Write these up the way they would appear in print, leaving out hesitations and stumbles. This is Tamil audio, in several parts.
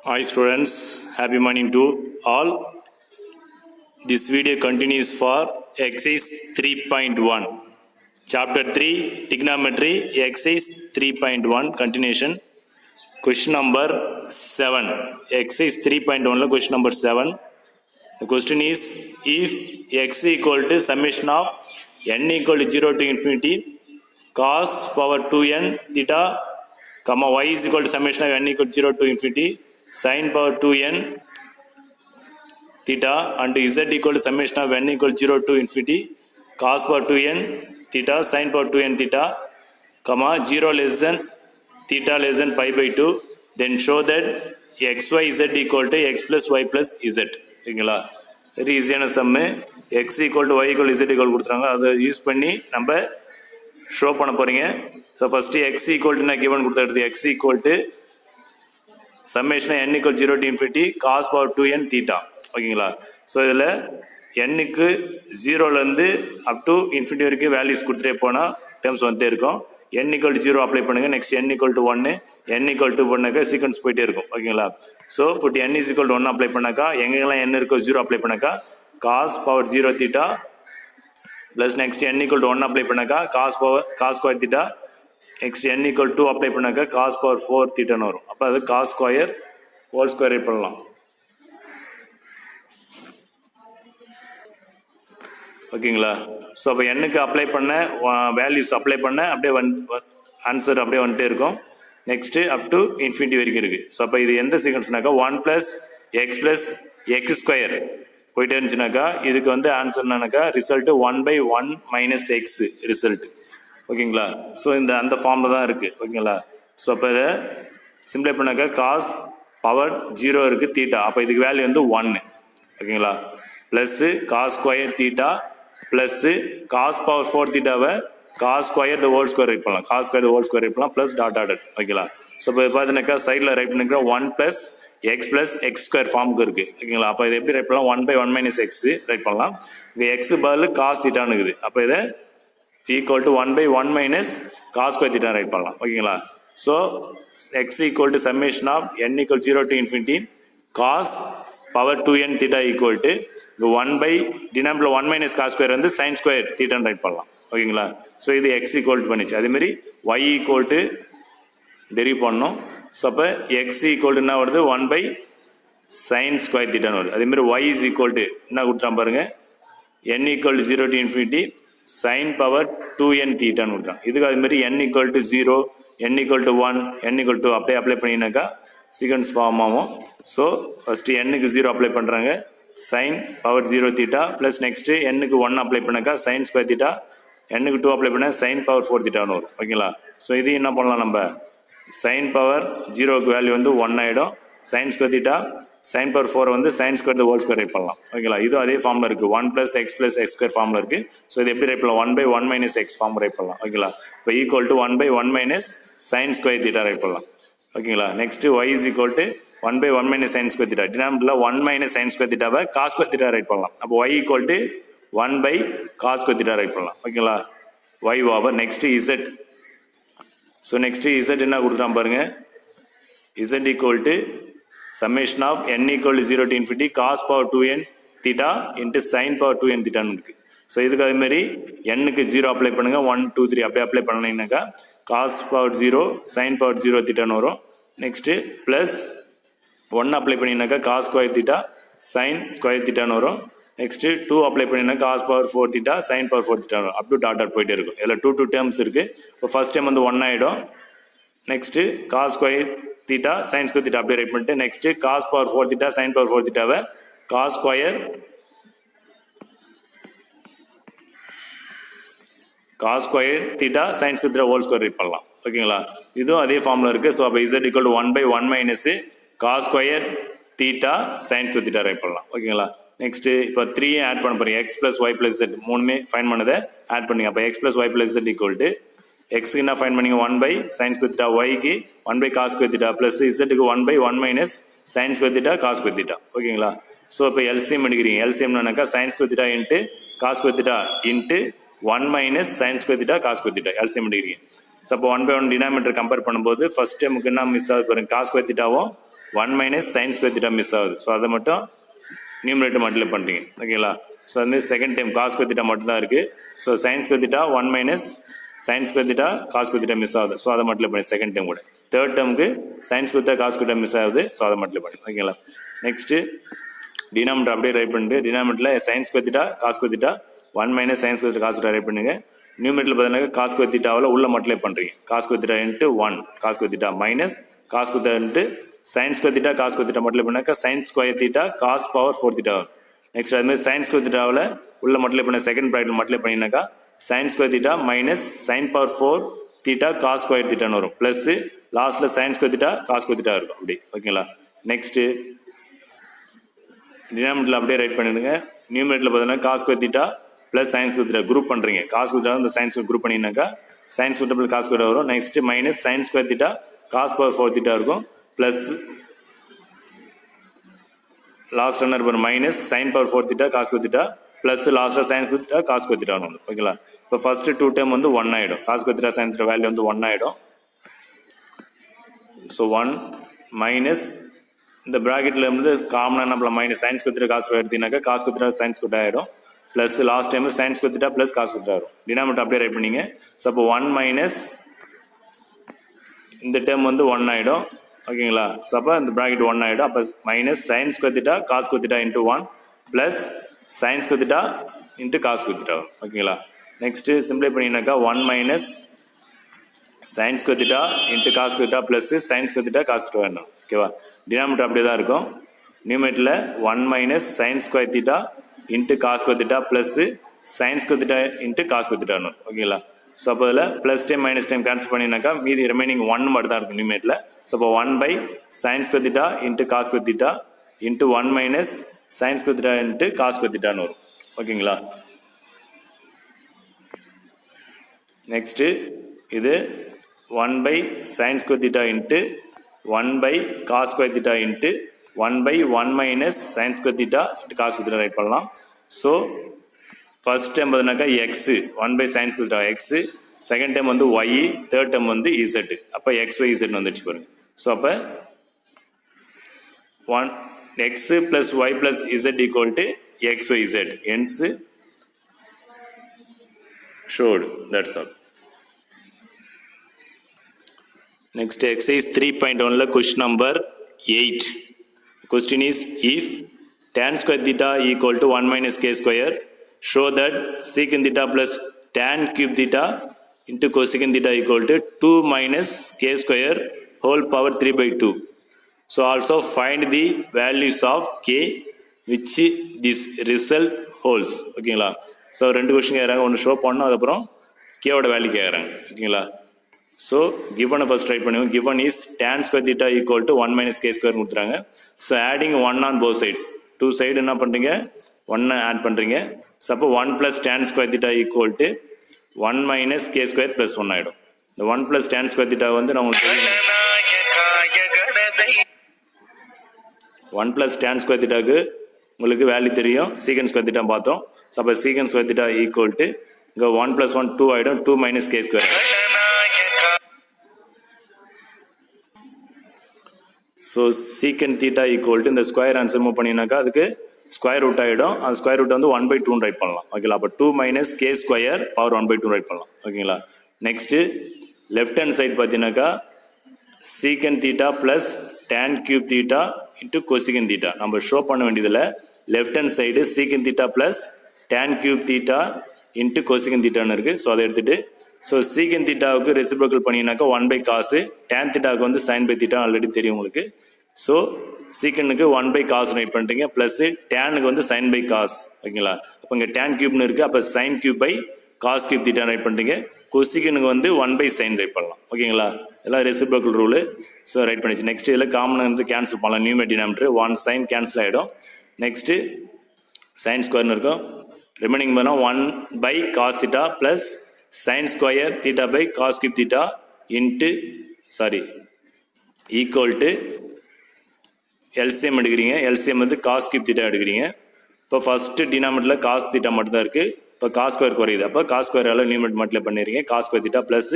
Hi students, happy morning to all. This video continues for exercise 3.1. Chapter 3 Trigonometry exercise 3.1 continuation. Question number 7. Exercise 3.1 question number 7. The question is if x equal to summation of n equal to 0 to infinity cos power 2n theta comma y is equal to summation of n equal to 0 to infinity sin power 2n theta and z equal to summation of n equal to 0 to infinity cos power 2n theta sin power 2n theta comma 0 less than theta less than pi by 2, then show that xyz equal to x plus y plus z. ஓகேங்களா, வெரி ஈஸியான சம்மு. x equal to y equal to z equal கொடுத்துறாங்க, அதை யூஸ் பண்ணி நம்ம ஷோ பண்ண போகிறீங்க. So first x equal to நான் கிவன் கொடுத்துருது x equal to summation n equal 0 to infinity cos power 2n theta. ஓகேங்களா, ஸோ இதில் என்னுக்கு 0லேருந்து அப் டு இன்ஃபினிட்டி வரைக்கும் வேல்யூஸ் கொடுத்துட்டே போனால் டேர்ம்ஸ் வந்துட்டே இருக்கும். n equal to 0 அப்ளை பண்ணுங்கள். Next n equal to 1, n equal to பண்ணாக்கா சீக்வன்ஸ் போயிட்டே இருக்கும். ஓகேங்களா, so put n is equal to 1 apply பண்ணாக்கா எங்கெல்லாம் n இருக்கோ 0 அப்ளை பண்ணாக்கா cos power 0 theta plus next n equal to 1 apply பண்ணாக்கா cos square theta, next n equal to 2 apply பண்ணாக்கா cos power 4 thetaன்னு வரும். அப்போ அது cos ஸ்கொயர் ஹோல் ஸ்கொயர் பண்ணலாம். ஓகேங்களா, ஸோ அப்போ என்னுக்கு அப்ளை பண்ண வேல்யூஸ் அப்ளை பண்ண அப்படியே ஆன்சர் அப்படியே வந்துட்டே இருக்கும். நெக்ஸ்ட்டு அப் டு இன்ஃபினிட்டி வரைக்கும் இருக்குது. ஸோ அப்போ இது எந்த சீக்வன்ஸ்னாக்கா 1 + x ஸ்கொயர் போயிட்டே இருந்துச்சுனாக்கா இதுக்கு வந்து ஆன்சர் என்னன்னாக்கா ரிசல்ட்டு 1/1 - x ரிசல்ட். ஓகேங்களா, ஸோ இந்த அந்த ஃபார்மில் தான் இருக்குது. ஓகேங்களா, ஸோ அப்போ இதை சிம்பிளை பண்ணாக்கா காஸ் பவர் 0 இருக்குது தீட்டா, அப்போ இதுக்கு வேல்யூ வந்து 1. ஓகேங்களா, plus cos square theta plus cos power 4 தீட்டாவை cos square the whole square right பண்ணலாம், cos square the whole square right பண்ணலாம் ப்ளஸ் டாட் டாட். ஓகேங்களா, ஸோ இப்போ பார்த்தீங்கன்னாக்கா சைடில் ரைட் பண்ணிக்கிற 1 + x ஸ்கொயர் ஃபார்முக்கு இருக்குது. ஓகேங்களா, அப்போ இதை எப்படி ரைட் பண்ணலாம் 1/1 - x ரைட் பண்ணலாம். இங்கே எக்ஸு பதில் காஸ் தீட்டான்னு இருக்குது, அப்போ இதை equal to 1/1 - cos square theta right பண்ணலாம். ஓகேங்களா, so x equal to summation of n equal 0 to infinity cos power 2n theta equal to 1/denominator 1 - cos square வந்து sin square theta ரைட் பண்ணலாம். ஓகேங்களா, ஸோ இது x equal to பண்ணிச்சு. அதேமாதிரி y equal to டெரிவ் பண்ணோம். ஸோ அப்போ x equal to என்ன வருது 1/sin square theta வருது. அதேமாதிரி y is equal to என்ன கொடுத்தான் பாருங்க n equal to 0 to infinity sin power 2n thetaன்னு கொடுத்தான். இதுக்கு அதுமாதிரி n equal to 0, n equal to 1, n equal to அப்படியே அப்ளை பண்ணினாக்கா சீக்வன்ஸ் ஃபார்ம் ஆகும். ஸோ ஃபஸ்ட்டு n-க்கு 0 அப்ளை பண்ணுறாங்க sin power 0 theta plus next n-க்கு 1 அப்ளை பண்ணாக்கா sin square theta, n-க்கு 2 அப்ளை பண்ணால் sin power 4 thetaன்னு வரும். ஓகேங்களா, ஸோ இது என்ன பண்ணலாம் நம்ம sin power 0க்கு வேல்யூ வந்து 1 ஆகிடும், sin square theta sin power 4 வந்து sin square the whole square right பண்ணலாம். ஓகேங்களா, இதுவும் அதே ஃபார்மில் இருக்குது 1 + x square ஃபார்மில் இருக்குது. ஸோ இது எப்படி ரைட் பண்ணலாம் 1/1 - x ஃபார்ம் ரைட் பண்ணலாம். ஓகேங்களா, இப்போ equal to 1/1 - sin square theta write பண்ணலாம். ஓகேங்களா, next y is equal to 1/1 - sin square theta, டினாமினேட்டரில் 1 - sin square thetaவை cos square theta write பண்ணலாம். அப்போ y equal to 1/cos square theta write பண்ணலாம். ஓகேங்களா, y over next z. So next z என்ன கொடுத்துட்டான் பாருங்க, z equal to summation of n equal to 0 to infinity cos power 2n theta into sin power 2n thetaன்னு இருக்குது. ஸோ இதுக்கு அதுமாரி n-க்கு 0 அப்ளை பண்ணுங்கள், 1, 2, 3 அப்படியே அப்ளை பண்ணிங்கனாக்கா cos power 0 sin power 0 thetaன்னு வரும். நெக்ஸ்ட்டு ப்ளஸ் 1 அப்ளை பண்ணிங்கனாக்கா cos square theta sin square thetaன்னு வரும். நெக்ஸ்ட்டு 2 அப்ளை பண்ணிங்கன்னா cos power 4 theta sin power 4 theta வரும். அப் டு டாட் போயிட்டே இருக்கும். இதில் 2 டேர்ம்ஸ் இருக்குது. இப்போ ஃபஸ்ட் டைம் வந்து 1 ஆகிடும். Next cos square theta sin square theta அப்படியே ரைட் பண்ணிட்டு next cos power 4 theta sin power 4 thetaவை cos square theta sin square theta whole square right பண்ணலாம். ஓகேங்களா, இதுவும் அதே ஃபார்மில் இருக்குது. ஸோ அப்போ z equal to 1/1 - cos square theta sin square theta write பண்ணலாம். ஓகேங்களா, நெக்ஸ்ட்டு இப்போ 3 ஆட் பண்ண போகிறீங்க x + y + z மூணுமே ஃபைன் பண்ணதை ஆட் பண்ணிங்க. அப்போ x + y + z equal to x என்ன ஃபைன் பண்ணிங்க 1/sin square theta, y-க்கு 1/cos square theta ப்ளஸ் z-க்கு 1/1 - sin square theta cos square theta. ஓகேங்களா, ஸோ இப்போ எல்சிஎம் எடுக்கிறீங்க. எல்சிஎம்னாக்கா sin square theta into cos square theta into 1 - sin square theta cos square theta LCM எடுக்கிறீங்க. ஸோ அப்போ 1/1 டினாமினேட்டர் கம்பேர் பண்ணும்போது ஃபஸ்ட் டைமுக்கு என்ன மிஸ் ஆகுது பாருங்க, cos square thetaவும் 1 minus sine square theta miss ஆகுது. ஸோ அதை மட்டும் நியூமரேட்டர் மல்டிப்ளை பண்ணுறீங்க. ஓகேங்களா? ஸோ அதுமாதிரி second time cos square theta மட்டும் தான் இருக்குது. So sine square theta 1 minus sine square theta cos square theta miss ஆகுது. ஸோ அதை மல்டிப்ளை பண்ணி செகண்ட் டைம் கூட. தேர்ட் டேர்முக்கு sine square theta cos square theta miss ஆகுது. ஸோ அதை மல்டிப்ளை பண்ணி. ஓகேங்களா? நெக்ஸ்ட்டு டினாமினேட்டர் அப்படியே ரைட் பண்ணிட்டு டினாமினேட்டரில் sine square theta cos square theta 1 minus sine square theta cos square write பண்ணுங்க. நியூமரேட்டரில் பார்த்தீங்கன்னா காஸ் ஸ்கொயர் தீட்டாவில் உள்ள மல்டிப்ளை பண்ணுறீங்க. Cos square theta into 1 cos square theta minus cos square theta into sine square theta cos square theta multiply பண்ணாக்கா sine square theta cos power 4 theta வரும். நெக்ஸ்ட் அதுமாதிரி சைன் ஸ்கொயர் தீட்டாவில் உள்ள மல்டிப்ளை பண்ண செகண்ட் ப்ராக்கெட் மல்டிப்ளை பண்ணினாக்கா sine square theta minus sine power 4 theta cos square தீட்டான்னு வரும். ப்ளஸ் லாஸ்ட்டில் sine square theta cos square theta இருக்கும். அப்படி ஓகேங்களா? நெக்ஸ்ட்டு டினாமினேட்டரில் அப்படியே ரைட் பண்ணிடுங்க. நியூமரேட்டரில் பார்த்தீங்கன்னா cos square theta plus sine square theta group பண்ணுறீங்க. காஸ் ஸ்கொயர் தீட்டா இந்த சைன் ஸ்கொயர் குரூப் பண்ணினாக்கா sine square plus cos square வரும். Next minus sine square theta cos power 4 theta இருக்கும். ப்ளஸ் லாஸ்ட் என்ன இருக்கும் minus sine power 4 theta cos square theta plus லாஸ்ட்டாக sine square theta cos square theta வந்து. ஓகேங்களா? இப்போ ஃபஸ்ட்டு 2 டைம் வந்து 1 ஆகிடும். Cos square theta sine theta value வந்து 1 ஆகிடும். ஸோ 1 மைனஸ் இந்த ப்ராக்கெட்டில் இருந்து காமனாக நம்மள minus sine square theta cos square எடுத்தீங்கன்னாக்கா cos square theta sine square ஆகிடும். Plus last time sine square theta plus cos square வரும். டினாமினேட்டர் அப்படியே ரைட் பண்ணிங்க. ஸோ அப்போ 1 மைனஸ் இந்த டேர்ம் வந்து 1 ஆகிடும். ஓகேங்களா? ஸோ அப்போ இந்த ப்ராக்கெட் 1 ஆகிடும். அப்போ minus sine square theta cos square theta into 1 plus sine square theta into cos square theta. ஓகேங்களா? நெக்ஸ்ட்டு சிம்ப்ளை பண்ணிங்கனாக்கா 1 minus sine square theta into cos square theta plus sine square theta cos square வேணும். ஓகேவா? டினாமினேட்டர் அப்படியே தான் இருக்கும். நியூமரேட்டரில் 1 minus sine square theta into cos square theta plus sine square theta into cos square theta வரும். ஓகேங்களா? ஸோ அப்போ அதில் plus time minus time cancel பண்ணினாக்கா மீதி ரிமைனிங் 1 மட்டும் தான் இருக்கும் நியூமரேட்டரில். ஸோ அப்போ 1 by sine square theta into cos square theta into 1 minus sine square theta into cos square தீட்டான்னு வரும். ஓகேங்களா? நெக்ஸ்ட்டு இது 1 by sine square theta into 1 by cos square theta into 1 by 1 minus sine square theta into cos square theta right பண்ணலாம். ஸோ ஃபர்ஸ்ட் டைம் பார்த்தீங்கன்னாக்கா x 1 by sine square theta x, second time வந்து ஒய், தேர்ட் டைம் வந்து இசட். அப்போ எக்ஸ் ஒய் இசட்னு வந்துடுச்சு பாருங்க. ஸோ அப்போ 1 x plus y plus z equal to x y z. Hence showed. That's all. Next exercise 3.1 question number 8. Question is, if tan square theta equal to 1 minus k square, show that secant theta plus tan cube theta into cosecant theta equal to 2 minus k square whole power 3 by 2. So also find the values of k which this result holds. ஓகேங்களா? ஸோ 2 கொஸ்டின் கேட்குறாங்க. ஒன்று ஷோ பண்ணோம், அதுக்கப்புறம் கேவோட வேல்யூ கேட்குறாங்க. ஓகேங்களா? ஸோ கிவனை ஃபர்ஸ்ட் ட்ரை பண்ணுவோம். Given is tan square theta equal to 1 minus K square கொடுத்துறாங்க. So adding 1 on both sides, 2 side என்ன பண்ணுறீங்க 1 ஆட் பண்ணுறீங்க. ஸோ அப்போ 1 plus tan square theta equal to 1 minus K square plus 1 ஆகிடும். இந்த 1 ப்ளஸ் tan ஸ்கொயர் தீட்டா வந்து நான் உங்களுக்கு 1 ப்ளஸ் tan ஸ்கொயர் தீட்டாக்கு உங்களுக்கு வேல்யூ தெரியும். சீக்கன் ஸ்கொயர் தீட்டா பார்த்தோம். ஸோ அப்போ சீக்கன் ஸ்கொயர் தீட்டா ஈக்குவல் டு இங்கே 1 ப்ளஸ் 1 2 ஆகிடும். 2 minus K square. So secant theta equal to இந்த ஸ்கொயர் ஆன்சர் மூவ் பண்ணினாக்கா அதுக்கு ஸ்கொயர் ரூட் ஆகிடும். அந்த ஸ்கொயர் ரூட் வந்து 1 பை 2 ரைட் பண்ணலாம். ஓகேங்களா? அப்போ 2 minus K square power 1 by 2 write பண்ணலாம். ஓகேங்களா? நெக்ஸ்ட்டு லெஃப்ட் ஹேண்ட் சைட் பார்த்தீங்கன்னாக்கா secant theta plus tan cube theta into cosecant theta நம்ம ஷோ பண்ண வேண்டியதில் left hand side secant theta plus tan cube theta into cosecant theta இருக்குது. ஸோ அதை எடுத்துகிட்டு ஸோ சீக்கன் தீட்டாவுக்கு ரெசிப்ரோக்கல் பண்ணினாக்கா 1 பை காசு, tan தீட்டாவுக்கு வந்து சைன் பை தீட்டா ஆல்ரெடி தெரியும் உங்களுக்கு. ஸோ சீக்கனுக்கு 1 பை காசு ரைட் பண்ணுறீங்க, ப்ளஸ் டேனுக்கு வந்து சைன் பை காஸ். ஓகேங்களா? அப்போ இங்கே tan கியூப்னு இருக்குது. அப்போ sine cube by cos cube theta right பண்ணுறீங்க. கொசிகனுக்கு வந்து 1 பை சைன் ரைட் பண்ணலாம். ஓகேங்களா? எல்லாம் ரெசிப்ரோக்கல் ரூலு. ஸோ ரைட் பண்ணிச்சு. நெக்ஸ்ட் இதில் காமனாக வந்து கேன்சல் பண்ணலாம். நியூமரேட்டர் டினாமினேட்டர் 1 சைன் கேன்சல் ஆகிடும். நெக்ஸ்ட்டு சைன் ஸ்கொயர்னு இருக்கும். ரிமைனிங் பண்ணால் 1 by cos theta plus sine square theta by cos cube theta into equal to LCM எடுக்கிறீங்க. எல்சிஎம் வந்து காஸ் கியூப் தீட்டா எடுக்கிறீங்க. இப்போ ஃபஸ்ட்டு டினாமினேட்டரில் காஸ் தீட்டா மட்டும் தான் இருக்குது. இப்போ காஸ் ஸ்கொயர் குறையுது. அப்போ காஸ் ஸ்கொயரால் நியூமரேட்டர் மல்டிப்ளை பண்ணிடுறீங்க. Cos square theta plus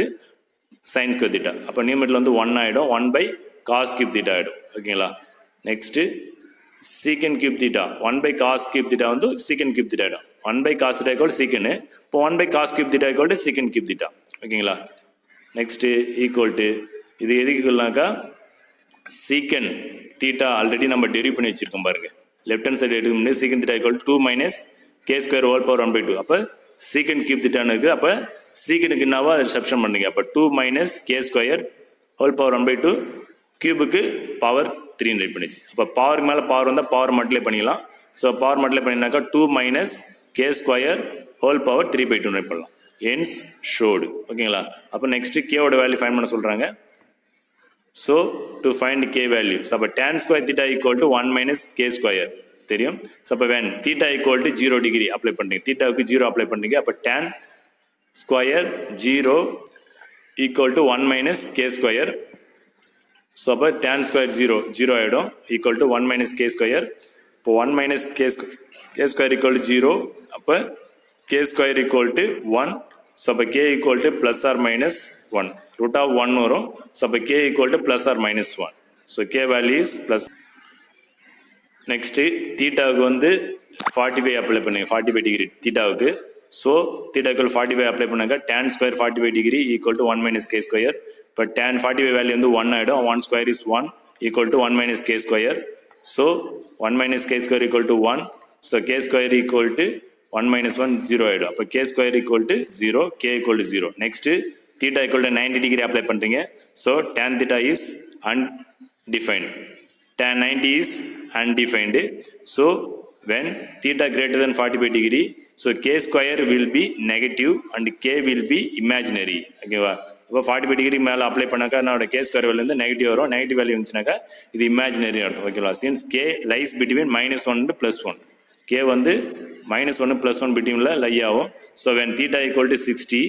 sine square theta. அப்போ நியூமரேட்டரில் வந்து 1 ஆகிடும். 1 பை காஸ் கியூப் தீட்டா ஆகிடும் ஓகேங்களா. Next secant cube theta 1 by cos cube theta வந்து சீக்கன் கியூப் தீட்டா ஆகிடும். 1 by cos theta equal secant, இப்போ 1 by cos cube theta equal secant cube theta ஓகேங்களா. நெக்ஸ்ட்டு ஈக்குவல் டு இது எதுக்குனாக்கா சீக்கன் தீட்டா ஆல்ரெடி நம்ம டெரிவ் பண்ணி வச்சுருக்கோம் பாருங்கள். லெஃப்ட் ஹேண்ட் சைடு எடுக்க முடியாது. சீக்கன் theta equal 2 minus K square whole power 1/2. அப்போ சீக்கன் கியூப் தீட்டான்னு இருக்குது. அப்போ சீக்கனுக்கு என்னவோ அதை சப்ஸ்டிட்யூட் பண்ணுங்க. அப்போ 2 minus K square whole power 1/2 கியூபுக்கு பவர் 3 ரைட் பண்ணிச்சு. அப்போ பவருக்கு மேலே பவர் வந்தால் பவர் மல்டிப்ளை பண்ணிக்கலாம். ஸோ பவர் மல்டிப்ளை பண்ணினாக்கா 2 minus K square whole power 3/2 write பண்ணலாம். ஹென்ஸ் ஷோடு ஓகேங்களா. அப்போ நெக்ஸ்ட்டு கேவோட வேல்யூ ஃபைண்ட் பண்ண சொல்கிறாங்க. So to find k value, so அப்போ tan square theta equal to 1 minus K square தெரியும். ஸோ அப்போ when theta equal to 0 degree apply பண்ணுறீங்க, தீட்டாவுக்கு 0 அப்ளை பண்ணுறீங்க. அப்போ tan square 0 equal to 1 minus K square. So அப்போ tan ஸ்கொயர் 0 ஆகிடும் equal to 1 minus K square. இப்போ 1 minus K square equal to 0, அப்போ k square equal to 1. So அப்போ k equal to plus or minus 1, root of 1 வரும். ஸோ அப்போ k equal to plus or minus 1. So k value is plus. Next தீட்டாவுக்கு வந்து 45 அப்ளை பண்ணுங்க, 45 டிகிரி தீட்டாவுக்கு. ஸோ தீட்டா ஈக்குவல் 45 அப்ளை பண்ணாங்க. tan square 45 degree equal to 1 minus K square. இப்போ tan 45 வேல்யூ வந்து 1 ஆகிடும். 1 square is 1 equal to 1 minus K square. So 1 minus K square equal to 1. So k square equal to 1 minus 1 0 ஆகிடும். அப்போ k square equal to 0, k equal to 0. Next theta equal to 90 degree apply பண்ணுறீங்க. So tan theta is undefined, tan 90 is undefined. So when theta greater than 45 degree, so k square will be negative and k will be imaginary. ஓகேவா. இப்போ 45 டிகிரி மேலே அப்ளை பண்ணாக்கா என்னோட கே ஸ்கொயர் வேல்யூ வந்து நெகட்டிவ் வரும். நெகட்டிவ் வேல்யூ இருந்துச்சுனாக்கா இது இமேஜினரி அர்த்தம் ஓகேவா. Since K lies between -1 and +1, K வந்து -1 +1 பிட்வீனில் லை ஆகும். So when theta equal to 60,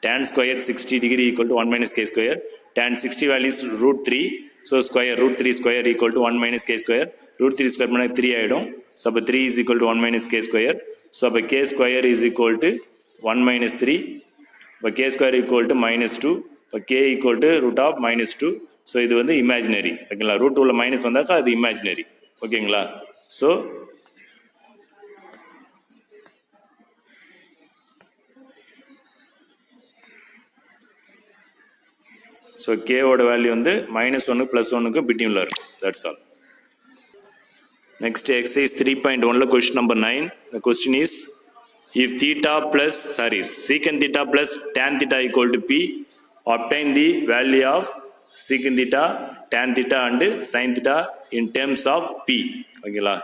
tan square 60 degree equal to 1 minus K square. tan 60 value is √3. So square √3 square equal to 1 minus K square. √3 square பண்ணால் 3 ஆகிடும். ஸோ அப்போ 3 is equal to 1 minus K square. So அப்போ k square is equal to 1 minus 3. இப்போ கே ஸ்கொயர் ஈக்குவல் டு -2. இப்போ k equal to root of -2. So இது வந்து இமேஜினரி ஓகேங்களா. ரூட் உள்ள மைனஸ் வந்தாக்கா அது இமேஜினரி ஓகேங்களா. ஸோ கேவோட வேல்யூ வந்து -1 +1 பிட்வீனில் இருக்கும். That's all. நெக்ஸ்ட் எக்ஸசைஸ் 3.1ல question number 9. The question is, if secant theta plus tan theta equal to p, obtain the value of secant theta, tan theta and sin theta in terms of p. ஓகேங்களா.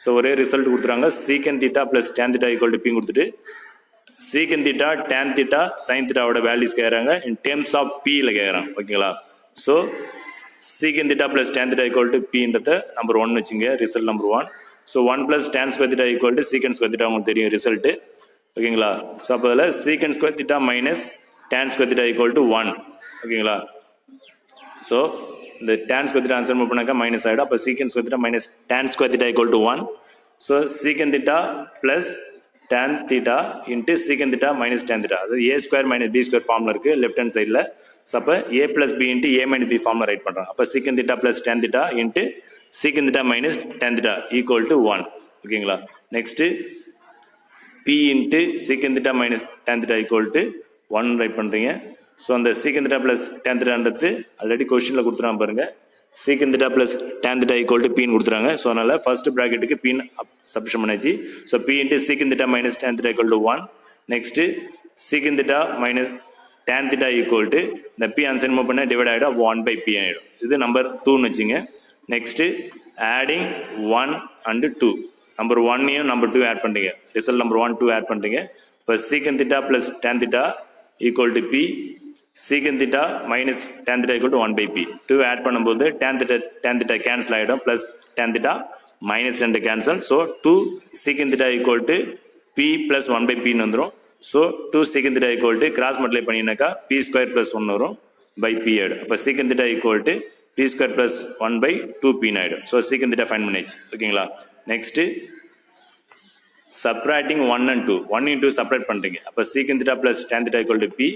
ஸோ ஒரே ரிசல்ட் கொடுத்துறாங்க. secant theta plus tan theta equal to p கொடுத்துட்டு secant theta, tan theta, sin thetaவோட வேல்யூஸ் கேட்குறாங்க. இன் டேர்ம்ஸ் ஆஃப் பியில் கேட்குறாங்க ஓகேங்களா. So secant theta plus tan theta equal to pன்றத நம்பர் 1 வச்சுங்க, result number 1. So 1 plus tan square theta equal to secant square theta உங்களுக்கு தெரியும் ரிசல்ட்டு ஓகேங்களா. ஸோ அப்போ அதில் secant square theta minus tan square theta equal to 1 ஓகேங்களா. ஸோ இந்த tan square theta answer move பண்ணாக்கா மைனஸ் ஆகிடும். அப்போ secant square theta minus tan square theta equal to 1. So secant theta plus tan theta into secant theta minus tan theta, அதாவது a square minus B square ஃபார்மில் இருக்குது லெஃப்ட் ஹேண்ட் சைடில். ஸோ அப்போ a plus b into a minus b ஃபார்மில் ரைட் பண்ணுறாங்க. அப்போ secant theta plus tan theta into secant theta minus tan theta equal to 1 ஓகேங்களா. Next p into secant theta minus tan theta equal to 1 write பண்ணுறீங்க. ஸோ அந்த secant theta ப்ளஸ் tan thetaன்றது ஆல்ரெடி கொஸ்டினில் கொடுத்துறாங்க பாருங்கள். secant theta plus tan theta equal to p கொடுத்துறாங்க. ஸோ அதனால் ஃபர்ஸ்ட் ப்ராக்கெட்டுக்கு p சப்ஸ்டிட்யூட் பண்ணாச்சு. So p into secant theta minus tan theta equal to 1. Next secant theta minus tan theta equal to இந்த p ஆன்சர் மூவ் பண்ண டிவைட் ஆகிடும். 1/p ஆகிடும். இது நம்பர் 2ன்னு வச்சுங்க. நெக்ஸ்ட்டு ஆடிங் 1 and 2, நம்பர் 1ஐயும் நம்பர் 2 ஆட் பண்ணுறீங்க. ரிசல்ட் நம்பர் 1, 2 ஆட் பண்ணுறீங்க. இப்போ secant theta plus tan theta equal to p, secant theta minus tan theta equal to 1/p. 2 add பண்ணும்போது tan theta கேன்சல் ஆகிடும். Plus tan theta minus 2 cancel. So 2 secant theta equal to p plus 1/pன்னு வந்துடும். So 2 secant theta equal to cross multiply பண்ணினாக்கா p ஸ்கொயர் ப்ளஸ் 1 வரும் பை p ஆகிடும். அப்போ secant theta equal to p square plus 1/2p ஆகிடும். ஸோ secant theta ஃபைண்ட் பண்ணிச்சு ஓகேங்களா. Next subtracting 1 and 2, 1 into separate பண்ணுறீங்க. அப்போ secant theta plus tan theta equal to p,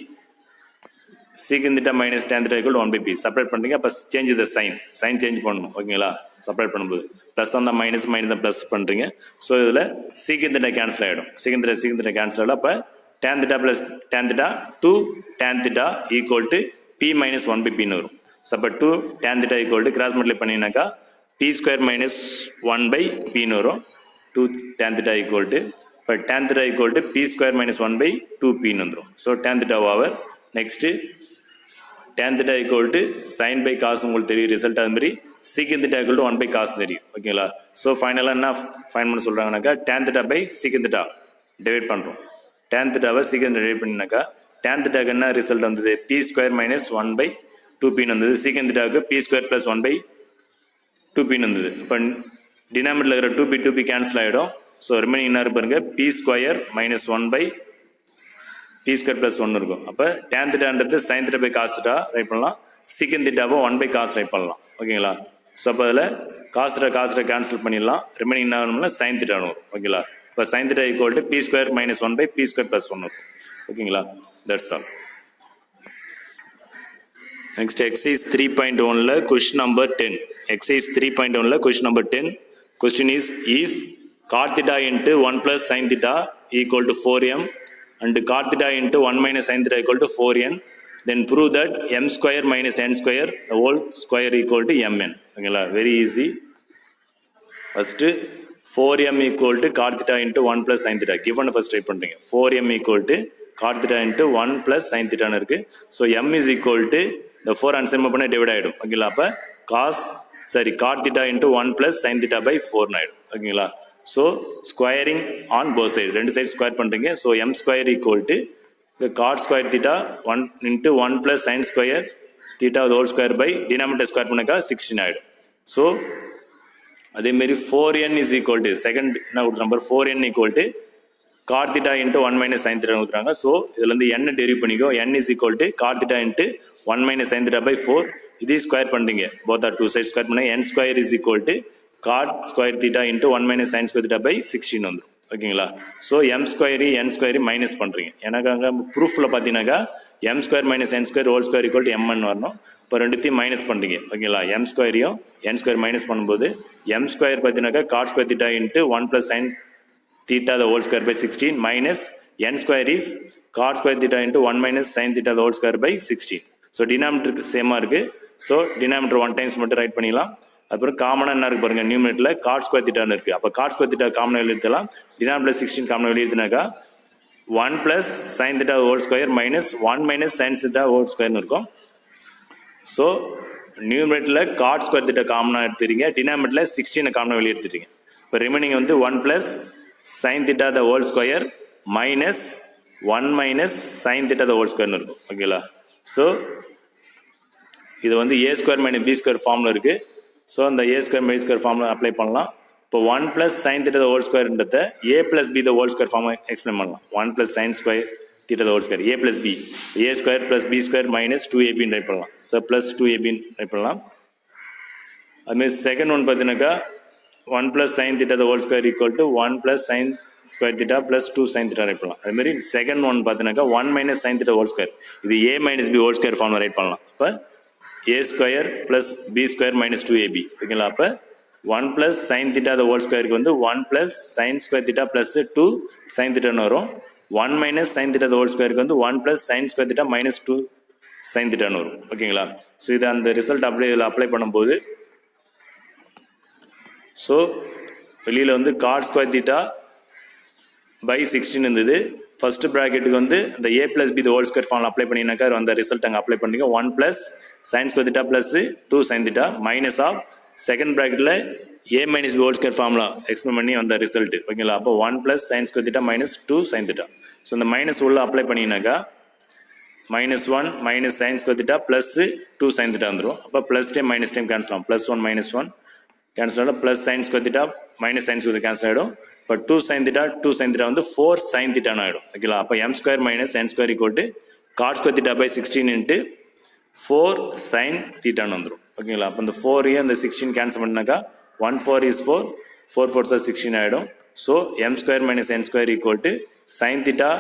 secant theta minus tan theta equal to 1 by p. Separate பண்ணுறீங்க. அப்போ சேஞ்ச் த சைன் சேஞ்ச் பண்ணணும். ஓகேங்களா? செப்பரேட் பண்ணும்போது ப்ளஸ் வந்தால் மைனஸ் தான் ப்ளஸ் பண்ணுறீங்க. ஸோ இதில் secant theta கேன்சல் ஆகிடும். secant theta கேன்சல் ஆகிடும். அப்போ tan theta plus tan theta 2 tan theta equal to p minus 1 by p வரும். ஸோ அப்போ 2 tan theta equal to cross multiply பண்ணிங்கனாக்கா p square minus 1 by p வரும். 2 tan theta equal to இப்போ tan theta equal to p square minus 1 by 2p வந்துடும். So tan theta over next tan theta equal to sin by cos உங்களுக்கு தெரியும் ரிசல்ட். அது மாதிரி secant theta equal to 1 by cos தெரியும். ஓகேங்களா? ஸோ ஃபைனலாக என்ன ஃபைன் பண்ண சொல்கிறாங்கனாக்கா tan theta by secant theta divide பண்ணுறோம். tan theta secant theta divide பண்ணினாக்கா tan theta என்ன ரிசல்ட் வந்தது? p square minus 1 by 2p வந்தது. secant theta p square plus 1 by 2p வந்தது. இப்போ டினாமினேட்டரில் இருக்கிற 2p கேன்சல் ஆகிடும். ஸோ ரிமைனிங் என்ன பாருங்க p square minus 1 by p square plus 1 இருக்கும். அப்போ tan thetaன்றது sin theta by cos theta write பண்ணலாம். secant thetaவை 1 by cos ரைட் பண்ணலாம். ஓகேங்களா? ஸோ அப்போ அதில் cos theta கேன்சல் பண்ணிடலாம். ரிமைனிங் என்ன ஆகணும்னா sin theta வரும். ஓகேங்களா? இப்போ sin theta equal to p square minus 1 by p square plus 1 இருக்கும். ஓகேங்களா? That's all. நெக்ஸ்ட் எக்ஸசைஸ் 3.1ல கொஸ்டின் நம்பர் 10. எக்ஸசைஸ் 3.1ல question number 10. Question is if cot theta into 1 plus sin theta equal to 4m and cot theta into 1 minus sin theta equal to 4n, then prove that m square minus n square the whole square equal to mn. ஓகேங்களா? Very easy. First 4m equal to cot theta into 1 plus sin theta given first try பண்ணுறீங்க. 4m equal to cot theta into 1 plus sin theta இருக்குது. So m is equal to இந்த 4 அன்சைன் பண்ண டிவைட் ஆகிடும். ஓகேங்களா? அப்போ cot theta into 1 plus sin theta by 4 ஆகிடும். ஓகேங்களா? So squaring on both side ரெண்டு சைடு ஸ்கொயர் பண்ணுறீங்க. So m square equal to இந்த cot square theta 1 into 1 plus sin square theta whole square by denominator square பண்ணாக்கா 16 ஆகிடும். ஸோ அதேமாரி 4n is equal to second என்ன number 4n equal to cot theta into 1 minus sine theta ஊற்றுறாங்க. ஸோ இதில் வந்து n டெரிவ் பண்ணிக்கோ. n is equal to cot theta into 1 minus sine theta by 4. இதே ஸ்கொயர் பண்ணுறீங்க. Both are two side square பண்ணால் n square is equal to cot square theta into 1 minus sine square theta by 16 வந்துடும். ஓகேங்களா? ஸோ m ஸ்கொயரி n ஸ்கொயரி மைனஸ் பண்ணுறீங்க. எனக்கு அங்கே ப்ரூஃபில் பார்த்தீங்கன்னாக்கா m square minus n square whole square equal to mn வரணும். இப்போ ரெண்டுத்தையும் மைனஸ் பண்ணுறீங்க. ஓகேங்களா? m ஸ்கொயரையும் n ஸ்கொயர் மைனஸ் பண்ணும்போது m ஸ்கொயர் பார்த்தீங்கன்னாக்கா God square theta into 1 plus sine theta the whole square by 16 minus n square is cot square theta into 1 minus sin theta the whole square by 16. So denominator சேமாக இருக்குது. ஸோ denominator 1 times மட்டும் ரைட் பண்ணிக்கலாம். அப்புறம் காமனாக என்ன இருக்குது பாருங்கள், நியூமரேட்டரில் காட் ஸ்கொயர் தீட்டான்னு இருக்குது. அப்போ காட் ஸ்கொயர் தீட்டா காமனாக எழுதிக்கலாம். டினாமினேட்டர் 16 காமனாக எழுதினாக்கா 1 plus sine theta whole square minus 1 minus sine theta whole ஸ்கொயர்னு இருக்கும். ஸோ நியூமரேட்டரில் காட் ஸ்கொயர் தீட்டா காமனாக எடுத்துறீங்க. டினாமினேட்டரில் 16 காமனாக வெளியே எடுத்துட்டீங்க. இப்போ ரிமைனிங் வந்து 1 plus sin theta the whole square minus 1 minus sin theta the whole square இருக்கும். ஓகேங்களா? ஸோ இது வந்து a square minus b square ஃபார்மில் இருக்குது. ஸோ அந்த a ஸ்கொயர் மைனஸ் ஸ்கொயர் ஃபார்மில் அப்ளை பண்ணலாம். இப்போ 1 plus sin theta the whole squareன்றத a plus b the whole square ஃபார்மை எக்ஸ்பிளைன் பண்ணலாம். 1 plus sin square theta the whole square a plus b a square plus b square minus 2ab right பண்ணலாம். ஸோ ப்ளஸ் 2ab ரைட் பண்ணலாம். அதுமாதிரி செகண்ட் ஒன் பார்த்தீங்கன்னாக்கா 1 plus sin theta the whole square equal to 1 plus sin square theta plus 2 sin theta write பண்ணலாம். அதுமாதிரி செகண்ட் ஒன் பார்த்தீங்கன்னாக்கா 1 minus sin theta whole square இது a minus b whole square ஃபார்மில் ரைட் பண்ணலாம். இப்போ a square plus b square minus 2ab. ஓகேங்களா? அப்போ 1 plus sin theta the whole ஸ்கொயருக்கு வந்து 1 plus sin square theta plus 2 sin thetaன்னு வரும். 1 minus sin theta the whole ஸ்கொயருக்கு வந்து 1 plus sin square theta minus 2 sin thetaன்னு வரும். ஓகேங்களா? ஸோ இது அந்த ரிசல்ட் இதில் அப்ளை பண்ணும்போது ஸோ வெளியில் வந்து காட் ஸ்கொயர் தீட்டா பை 16 இருந்தது. ஃபஸ்ட்டு ப்ராக்கெட்டுக்கு வந்து இந்த a plus b whole square ஃபார்மில் அப்ளை பண்ணினாக்கா அந்த ரிசல்ட் அங்கே அப்ளை பண்ணிங்க. 1 plus sine square theta plus 2 sine theta minus of second ப்ராக்கெட்டில் a minus b whole square ஃபார்மில் எக்ஸ்பிளைன் பண்ணி வந்த ரிசல்ட். ஓகேங்களா? அப்போ 1 plus sine square theta minus 2 sine theta. So இந்த மைனஸ் உள்ள அப்ளை பண்ணினாக்கா -1 minus sine square theta plus 2 sine theta வந்துடும். அப்போ plus time minus time cancel ஆகும். +1 -1 கேன்சல் ஆகிடும். Plus sine square theta minus sine square cancel ஆகிடும். இப்போ 2 சைன் தீட்டா வந்து 4 சைன் தீட்டான்னு ஆகிடும். ஓகேங்களா? அப்போ m square minus sine square equal to cot square theta by 16 into 4 sine தீட்டான்னு வந்துடும். ஓகேங்களா? அப்போ இந்த 4 இந்த 16 கேன்சல் பண்ணினாக்கா 1 4 is 4 4 4 16 ஆகிடும். So m square minus n square equal to sine theta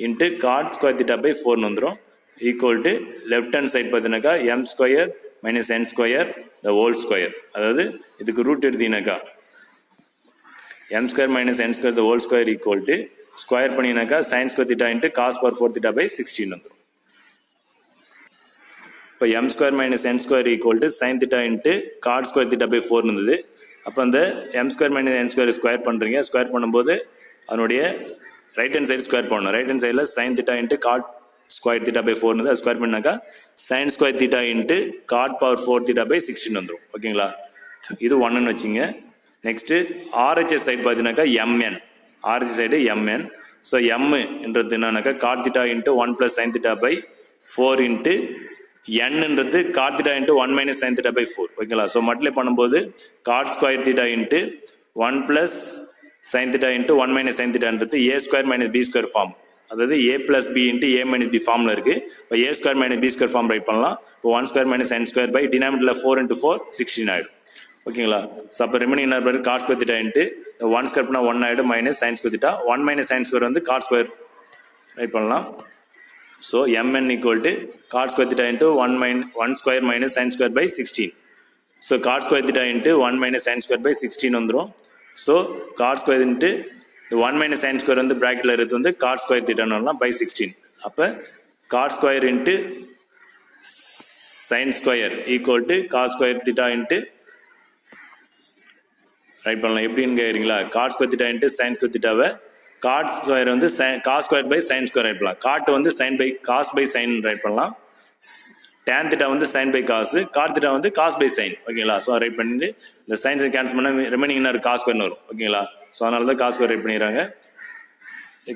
into cot square theta by 4 வந்துடும். Equal to left hand side பார்த்தீங்கன்னாக்கா m square minus n square the whole square. அதாவது இதுக்கு ரூட் எடுத்தீங்கன்னாக்கா m square minus n square the whole square equal to square பண்ணினாக்கா sine square theta into cos power 4 theta by 16 வந்துடும். இப்போ m square minus n square equal to sine theta into cot square theta by 4 இருந்தது. அப்போ அந்த m square minus n square square பண்ணுறீங்க. ஸ்கொயர் பண்ணும்போது அதனுடைய ரைட் ஹேண்ட் சைடு ஸ்கொயர் பண்ணணும். ரைட் ஹேண்ட் சைடில் sine theta into cot square theta by 4 இருந்தது. அது ஸ்கொயர் பண்ணாக்கா sine square theta into cot power 4 theta by 16 வந்துடும். ஓகேங்களா, இது 1ன்னு வச்சுங்க. நெக்ஸ்ட்டு ஆர்ஹெச்எஸ் சைடு பார்த்தீங்கன்னாக்கா m n, RH side m n. So எம்ன்றது என்னன்னாக்கா cot theta into 1 plus sine theta by 4 into என்னன்றது cot theta into 1 minus sine theta by 4. ஓகேங்களா, ஸோ மல்டிப்ளை பண்ணும்போது cot square theta into 1 plus sine theta into 1 minus sine தீட்டான்றது a square minus B square form. அதாவது a plus b into a minus b ஃபார்மில் இருக்குது. இப்போ a square minus B square form write பண்ணலாம். இப்போ 1 square minus sine square by டினாமினேட்டரில் 4 இன்ட்டு 4 16 ஆகிடும். ஓகேங்களா, ஸோ அப்போ ரிமைனிங் என்ன பாரு cot square theta into 1 square பண்ணால் 1 ஆகிடும் minus sine square theta. 1 minus sine square வந்து காட் ஸ்கொயர் ரைட் பண்ணலாம். So mn equal to cot square theta into 1 square minus sine square by 16. So cot square theta into 1 minus sine square by 16 வந்துடும். So cot square into 1 minus sine square வந்து ப்ராக்கெட்டில் இருக்கிறது வந்து காட் ஸ்கொயர் தீட்டான்னு வரலாம் பை 16. அப்போ cot square into sine square equal to cot square theta into right பண்ணலாம். எப்படின்னு கேட்குறீங்களா, cot square theta into sine square தீட்டாவை காட் ஸ்கொயர் வந்து cos square by sine square right பண்ணலாம். காட் வந்து sine by cos by sine right பண்ணலாம். டேன் தீட்டா வந்து sine by cos, cot theta வந்து காஸ் பை சைன். ஓகேங்களா, ஸோ ரைட் பண்ணிட்டு இந்த சைன்ஸை கேன்சல் பண்ணால் ரிமைனிங் என்ன காஸ் ஸ்கொயர்னு வரும். ஓகேங்களா, ஸோ அதனால தான் காஸ் ஸ்கொயர் ரைட் பண்ணிடுறாங்க.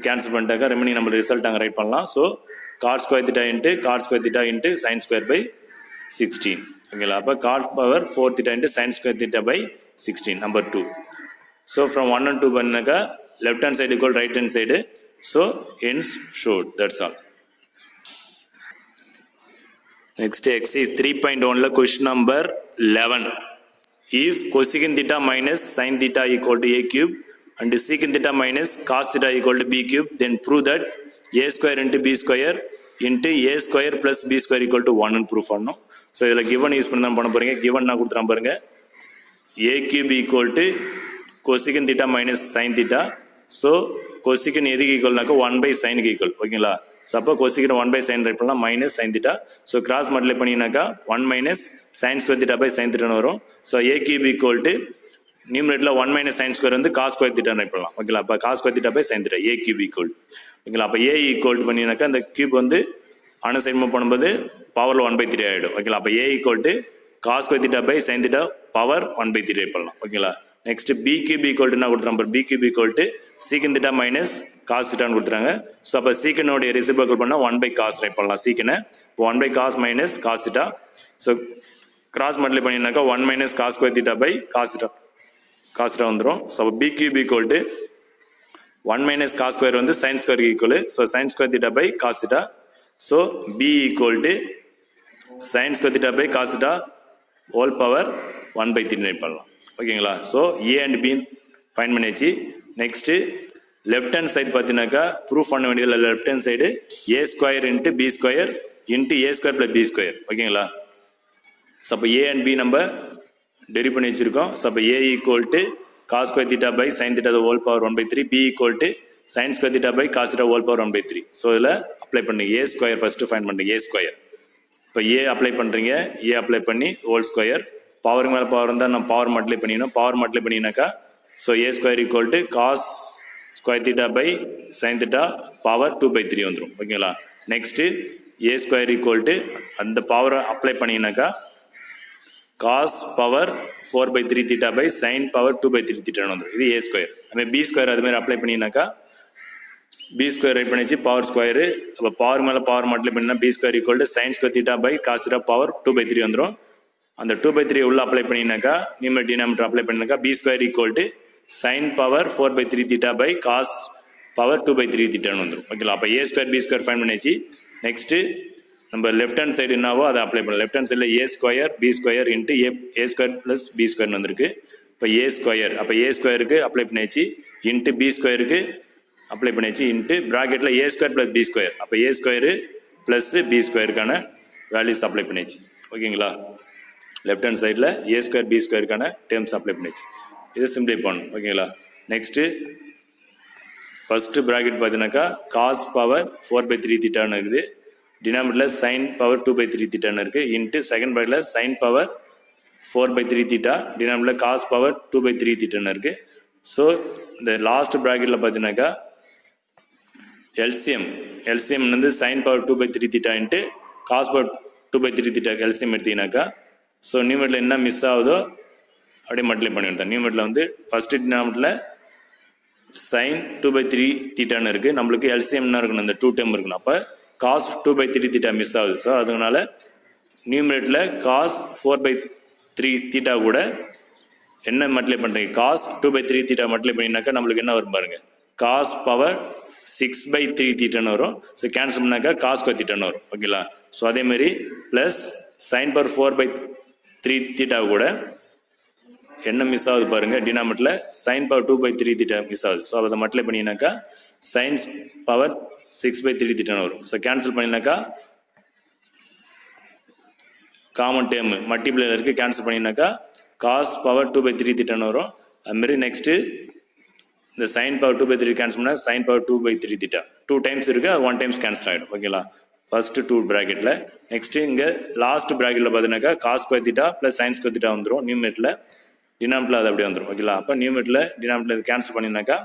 கேன்சல் பண்ணிட்டாக்கா ரிமைனிங் நம்ம ரிசல்ட் அங்கே ரைட் பண்ணலாம். So cot square theta into sine square by 16. ஓகேங்களா, அப்போ cot power 4 theta into sine square theta by 16 number 2. So from 1 and 2 பண்ணாக்கா left hand side equal right hand side. So hence showed. That's all. Next exercise 3.1 question number 11. If cosecant theta minus sin theta equal to a cube and secant theta minus cos theta equal to b cube, then prove that a square into b square into a square plus b square equal to 1 and proof பண்ணணும். ஸோ இதில் given யூஸ் பண்ணி தான் பண்ண போகிறீங்க. given நான் கொடுத்துறேன் பாருங்க, a cube equal to cosecant theta minus sin theta. So cosecant எதுக்கு ஈக்குவல்னாக்கா 1 பை சைனுக்கு ஈக்குவல். ஓகேங்களா, ஸோ அப்போ கொசிக்கன் 1 பை சைன் ரைட் பண்ணலாம் minus sine theta. So cross multiply பண்ணினாக்கா 1 minus sine square theta by sine தீட்டான்னு வரும். So a cube equal to நியூமரேட்டில் 1 மைனஸ் சைன் ஸ்கொயர் வந்து காஸ் ஸ்கொயர் தீட்டா ரைட் பண்ணலாம். ஓகேங்களா, அப்போ cos square theta by sine theta a cube equal. ஓகேங்களா, அப்போ ஏ ஈக்குவல் பண்ணினாக்கா அந்த கியூப் வந்து அனு சைன் மூவ் பண்ணும்போது பவரில் 1/3 ஆகிடும். ஓகேங்களா, அப்போ ஏ equal to cos square theta by sine theta power 1/3 write பண்ணலாம். ஓகேங்களா, next b cube equal to என்ன கொடுத்துறாங்க, b cube equal to secant theta minus cos தீட்டான்னு கொடுத்துறாங்க. ஸோ அப்போ சீக்கனோடைய ரெசிபிள் பண்ணால் 1 பை காஸ் ரைட் பண்ணலாம். சீக்கனை இப்போ 1 by cos minus cos theta. So cross multiply பண்ணினாக்கா 1 minus cos square theta by cos theta வந்துடும். ஸோ அப்போ B cube equal to 1 minus cos square வந்து sine square equal. So sine square theta by cos theta. So B equal to sine square theta by cos theta whole power 1/3 write பண்ணலாம். ஓகேங்களா, so A and B fine பண்ணியாச்சு. நெக்ஸ்ட்டு லெஃப்ட் ஹேண்ட் சைடு பார்த்தீங்கன்னாக்கா ப்ரூஃப் பண்ண வேண்டியதில்லை. Left hand side A square into B square into A square plus B square. ஓகேங்களா, ஸோ அப்போ ஏ அண்ட் பி நம்ம டெரிவ் பண்ணி வச்சுருக்கோம். ஸோ அப்போ ஏ equal to cos square theta by sine theta whole power 1/3, B equal to sine square theta by cos theta whole power 1/3. So இதில் அப்ளை பண்ணுங்க. ஏ ஸ்கொயர் ஃபஸ்ட்டு ஃபைன் பண்ணுங்க. ஏ ஸ்கொயர் இப்போ ஏ அப்ளை பண்ணுறீங்க. ஏ அப்ளை பண்ணி ஹோல் ஸ்கொயர் பவருக்கு மேலே பவர் இருந்தால் நம்ம பவர் மல்டிப்ளை பண்ணிடணும். பவர் மல்டிப்ளை பண்ணினாக்கா so A square equal to cos square theta by sine theta power 2/3 வந்துடும். ஓகேங்களா, next A square equal to அந்த பவரை அப்ளை பண்ணினாக்கா cos power 4/3 theta by sine power 2/3 தீட்டான்னு வந்துடும். இது ஏ ஸ்கொயர். அதுமாதிரி பி ஸ்கொயர் அதுமாதிரி அப்ளை பண்ணினாக்கா பி ஸ்கொயர் ரைட் பண்ணிச்சு பவர் ஸ்கொயரு. அப்போ பவர் மேலே பவர் மல்டிப்ளை பண்ணினா B square equal to sine square theta by cos theta power 2/3 வந்துடும். அந்த 2/3 உள்ள அப்ளை பண்ணினாக்கா நியூமரேட்டர் டினாமினேட்டர் அப்ளை பண்ணினாக்கா B square equal to sine power 4/3 theta by cos power 2/3 தீட்டான்னு வந்துடும். ஓகேங்களா, அப்போ A square B square fine பண்ணியாச்சு. நெக்ஸ்ட்டு நம்ம லெஃப்ட் ஹேண்ட் சைடு என்னவோ அதை அப்ளை பண்ணலாம். லெஃப்ட் ஹேண்ட் சைடில் A square B square into A square plus B ஸ்கொயர்னு வந்திருக்கு. இப்போ ஏ ஸ்கொயர் அப்போ ஏ ஸ்கொயருக்கு அப்ளை பண்ணியாச்சு இன்ட்டு பி ஸ்கொயருக்கு அப்ளை பண்ணியாச்சு இன்ட்டு ப்ராக்கெட்டில் A square plus B square. அப்போ ஏ ஸ்கொயரு ப்ளஸ் பி ஸ்கொயருக்கான வேல்யூஸ் அப்ளை பண்ணிச்சு. ஓகேங்களா, லெஃப்ட் ஹேண்ட் சைடில் ஏ ஸ்கொயர் பி ஸ்கொயருக்கான டேர்ம்ஸ் அப்ளை பண்ணிச்சு. இதை சிம்பிளை பண்ணணும். ஓகேங்களா, நெக்ஸ்ட்டு ஃபஸ்ட்டு ப்ராக்கெட் பார்த்தீங்கன்னாக்கா காஸ் பவர் 4/3 தீட்டான்னு இருக்குது, டினாமினேட்டரில் சைன் பவர் 2/3 தீட்டான்னு இருக்குது, இன்ட்டு செகண்ட் ப்ராக்கெட்டில் சைன் பவர் 4/3 தீட்டா, டினாமினேட்டரில் காஸ் பவர் 2/3 தீட்டான்னு இருக்குது. ஸோ இந்த லாஸ்ட் ப்ராக்கெட்டில் பார்த்தீங்கன்னாக்கா எல்சிஎம் வந்து sine power 2/3 theta into cos power 2/3 theta LCM எடுத்தீங்கன்னாக்கா ஸோ நியூமெரில் என்ன மிஸ் ஆகுதோ அப்படியே மல்டிப்ளை பண்ணி விட்டேன். நியூமெரில் வந்து ஃபஸ்ட்டு டினாமினேட்டரில் சைன் 2/3 தீட்டான்னு இருக்குது, நம்மளுக்கு எல்சிஎம் என்ன இருக்கணும், இந்த 2 டேர்ம் இருக்கணும். அப்போ காஸ் 2/3 தீட்டா மிஸ் ஆகுது. ஸோ அதனால நியூமரேட்டில் காஸ் 4/3 தீட்டா கூட என்ன மல்டிப்ளை பண்ணுறீங்க, காஸ் 2/3 தீட்டா மல்டிப்ளை பண்ணினாக்கா நம்மளுக்கு என்ன வரும் பாருங்க, காஸ் பவர் 6/3 தீட்டான்னு வரும். ஸோ கேன்சல் பண்ணாக்கா காஸ் ஸ்கொயர் தீட்டான்னு வரும். ஓகேங்களா, ஸோ அதேமாரி ப்ளஸ் சைன் பவர் 4/3 தீட்டா கூட என்ன மிஸ் ஆகுது பாருங்க, டினாமினேட்டரில் சைன் பவர் 2/3 தீட்டா மிஸ் ஆகுது. ஸோ அதை மல்டிப்ளை பண்ணினாக்கா சைன்ஸ் பவர் 6/3 தீட்டான்னு வரும். ஸோ கேன்சல் பண்ணினாக்கா காமன் டேர்ம் மல்டிப்ளைல இருக்குது, கேன்சல் பண்ணினாக்கா காஸ் பவர் 2/3 தீட்டான்னு வரும். அதுமாரி நெக்ஸ்ட்டு இந்த சைன் பவர் 2/3 கேன்சல் பண்ணால் சைன் பவர் 2/3 தீட்டா 2 டைம்ஸ் இருக்குது, அது 1 டைம்ஸ் கேன்சல் ஆகிடும். ஓகேங்களா, ஃபஸ்ட்டு 2 ப்ராக்கெட்டில். நெக்ஸ்ட்டு இங்கே லாஸ்ட் ப்ராக்கெட்டில் பார்த்தீங்கன்னாக்கா cos square theta plus sine square theta வந்துடும். நியூமரேட்டில் டினாமினேட்டரில் அது அப்படியே வந்துடும். ஓகேங்களா, அப்போ நியூமரேட்டில் டினாமினேட்டரில் கேன்சல் பண்ணினாக்கா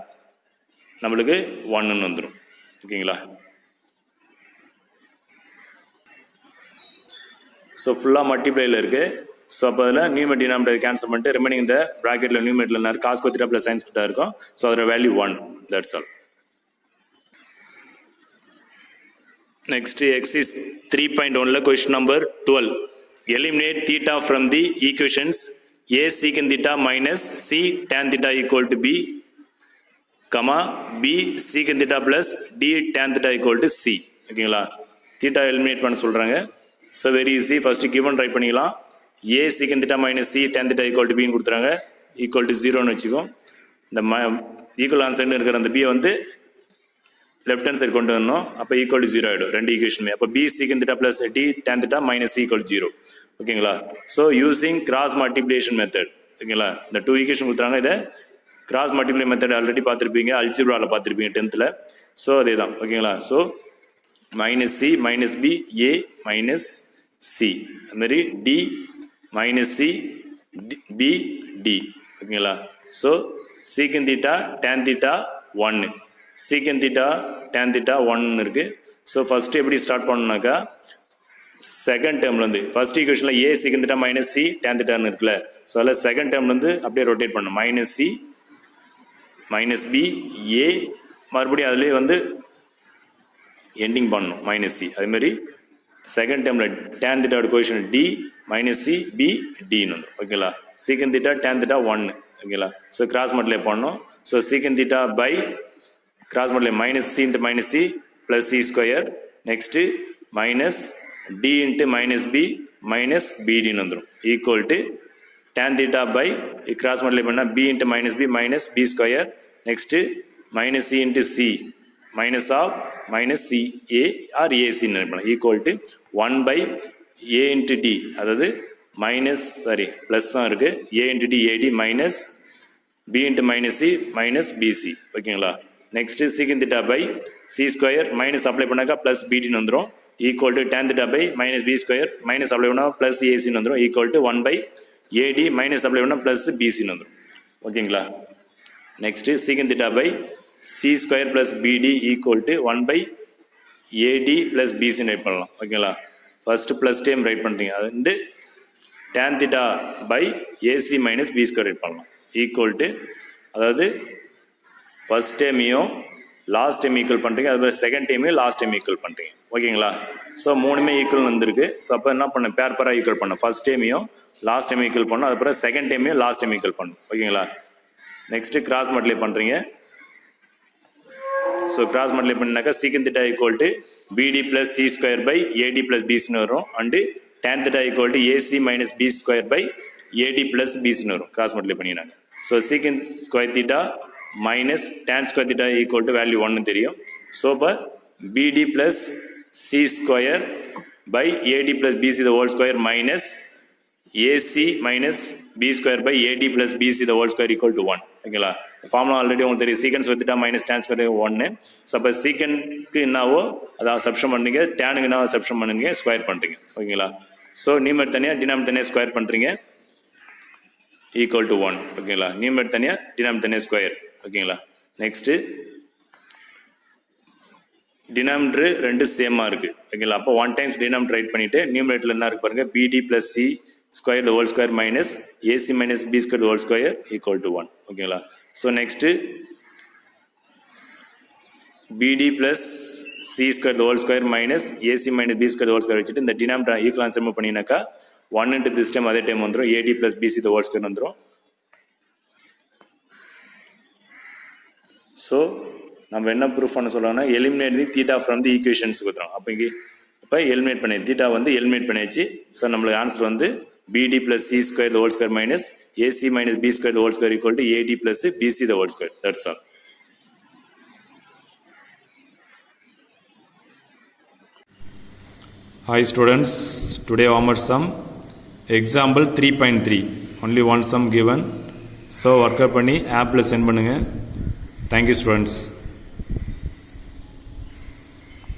நம்மளுக்கு 1ன்னு வந்துடும். ஓகேங்களா, ஸோ ஃபுல்லாக மல்டிப்ளைல இருக்குது. ஸோ அப்போ அதில் நியூமரேட் டினாமினேட்டர் கேன்சல் பண்ணிட்டு ரிமைனிங் இந்த ப்ராக்கெட்டில் நியூமரேட்டில் என்ன cos square theta plus sine theta இருக்கும். ஸோ அதோட value 1. That's all. Next exercise 3.1ல question number 12. Eliminate theta from the equations a secant theta minus c tan theta equal to b, comma b secant theta plus d tan theta equal to c. ஓகேங்களா, தீட்டா எலிமினேட் பண்ண சொல்கிறாங்க. So very easy. First given try பண்ணிக்கலாம். a secant theta minus c tan theta equal to bன்னு கொடுத்துறாங்க, ஈக்குவல் டு 0ன்னு வச்சுக்கோ. இந்த ஈக்குவல் ஆன்சர்னு இருக்கிற அந்த b வந்து லெஃப்ட் ஹேண்ட் சைடு கொண்டு வரணும். அப்போ ஈக்குவல் டு 0 ஆகிடும் ரெண்டு ஈக்குவேஷனுமே. அப்போ b secant theta plus d tan theta minus c equal to 0. ஓகேங்களா, so using cross multiplication method. ஓகேங்களா, இந்த 2 ஈக்குவேஷன் கொடுத்துறாங்க, இதை கிராஸ் மல்டிப்ளை மெத்தட் ஆல்ரெடி பார்த்துருப்பீங்க, அல்ஜிப்ராவில் பார்த்துருப்பீங்க 10th. ஸோ அதே தான். ஓகேங்களா, so minus C minus B A minus C, அதுமாரி D minus C B D. ஓகேங்களா, so secant theta tan theta 1, secant theta tan theta 1 இருக்குது. ஸோ ஃபஸ்ட்டு எப்படி ஸ்டார்ட் பண்ணணுனாக்கா செகண்ட் டேர்ம்லேருந்து ஃபர்ஸ்ட் ஈக்குவேஷனில் A secant theta minus C tan தீட்டான்னு இருக்குல்ல. ஸோ அதில் செகண்ட் டேர்ம்லேருந்து அப்படியே ரொட்டேட் பண்ணணும். Minus C minus B A, மறுபடியும் அதுலேயே வந்து எண்டிங் பண்ணணும் மைனஸ் சி. அதுமாரி செகண்ட் டேர்மில் டேன் தீட்டாவோட coefficient D minus C B டின்னு வந்துடும். ஓகேங்களா, சீக்கன் தீட்டா டேன் தீட்டா 1. ஓகேங்களா, ஸோ கிராஸ் மல்டிப்ளை பண்ணணும். So secant theta by cross multiply minus C into minus C plus C square, next minus d into minus b minus bd வந்துரும் equal to tan theta by cross multiply பண்ணா b into minus b minus b square, next minus c into c minus of minus c a or ac equal to 1 by a into d, அதாவது minus plus தான் இருக்கு, a into d ad minus b into minus c minus bc. ஓகேங்களா, next secant theta by c square minus apply பண்ணாக்கா plus bd வந்துரும் equal to tan theta by minus b square minus apply பண்ணா plus ac வந்துரும் equal to 1 by ad minus apply பண்ணா plus bc வந்துரும். ஓகேங்களா, next secant theta by c square plus bd equal to 1 by ad plus bc right பண்ணலாம். ஓகேங்களா, ஃபர்ஸ்ட் ப்ளஸ் டைம் ரைட் பண்ணுறீங்க, அது வந்து tan theta by ac minus b square right பண்ணலாம் equal to, அதாவது ஃபர்ஸ்ட் டைமையும் லாஸ்ட் டைம் ஈக்குவல் பண்ணுறீங்க, அதுமாதிரி செகண்ட் டைமையும் லாஸ்ட் டைம் ஈக்குவல் பண்ணுறீங்க. ஓகேங்களா, ஸோ மூணுமே ஈக்குவல் வந்திருக்கு. ஸோ அப்போ என்ன பண்ண பேர் பேராக ஈக்குவல் பண்ண, ஃபர்ஸ்ட் டைமையும் லாஸ்ட் டைம் ஈக்குவல் பண்ணணும், அதுக்கப்புறம் செகண்ட் டைமையும் லாஸ்ட் டைம் ஈக்குவல் பண்ணணும். ஓகேங்களா, நெக்ஸ்ட்டு கிராஸ் மல்டிப்ளை பண்ணுறீங்க. ஸோ கிராஸ் மல்டிப்ளை பண்ணினாக்கா secant theta equal to BD plus C square by AD plus பிசின்னு வரும், and tan theta equal to AC minus B square by AD plus பிசின்னு வரும் கிராஸ் மல்டிப்ளை பண்ணினாங்க. So secant square theta minus tan square theta equal to value 1 தெரியும். ஸோ இப்போ பிடி plus C square by AD plus BC the whole square minus AC minus B square by AD plus BC the whole square equal to 1. ஓகேங்களா, ஃபார்முலா ஆல்ரெடி உங்களுக்கு தெரியும். சீக்கன்ஸ் வந்துட்டா மைனஸ் tan ஸ்கொயர் 1. ஸோ அப்போ சீக்கனுக்கு என்னவோ அதாவது சப்ஷன் பண்ணுறீங்க, டேனுக்கு என்ன சப்ஷன் பண்ணுறீங்க, ஸ்கொயர் பண்ணுறீங்க. ஓகேங்களா, ஸோ நியூமர் தனியாக டினாமினேட்டர் தனியாக ஸ்கொயர் பண்ணுறீங்க ஈக்குவல் டு 1. ஓகேங்களா, நியூமர் தனியாக டினாமினேட்டர் தனியாக ஸ்கொயர். ஓகேங்களா, நெக்ஸ்ட்டு டினாமினேட்டர் ரெண்டு சேமாக இருக்குது. ஓகேங்களா, அப்போ 1 டைம்ஸ் டினாமினேட்டர் ரைட் பண்ணிவிட்டு நியூமரேட்டரில் என்ன இருக்கு பாருங்கள், BD plus C square the whole square minus AC minus B square the whole square equal to 1. ஓகேங்களா, so next BD plus C square the whole square minus AC minus B square the whole square வச்சுட்டு இந்த டினாமினேட்டர் ஈக்குவல் ஆன்சர் பண்ணினாக்கா 1 into this time அதே டைம் வந்துடும் AD plus BC the whole square வந்துடும். ஸோ நம்ம என்ன ப்ரூஃப் பண்ண சொல்கிறோம்னா eliminate the theta from the equations கொடுத்துரும். அப்போ இங்கே இப்போ எலிமினேட் பண்ணி தீட்டா வந்து எலிமினேட் பண்ணியாச்சு. ஸோ நம்மளுக்கு ஆன்சர் வந்து BD plus C square the whole square minus AC minus B square the whole square equal to AD plus BC the whole square. That's all. Hi students, today homework sum example 3.3, only one sum given. So work up பண்ணி app ல send பண்ணுங்க. Thank you students.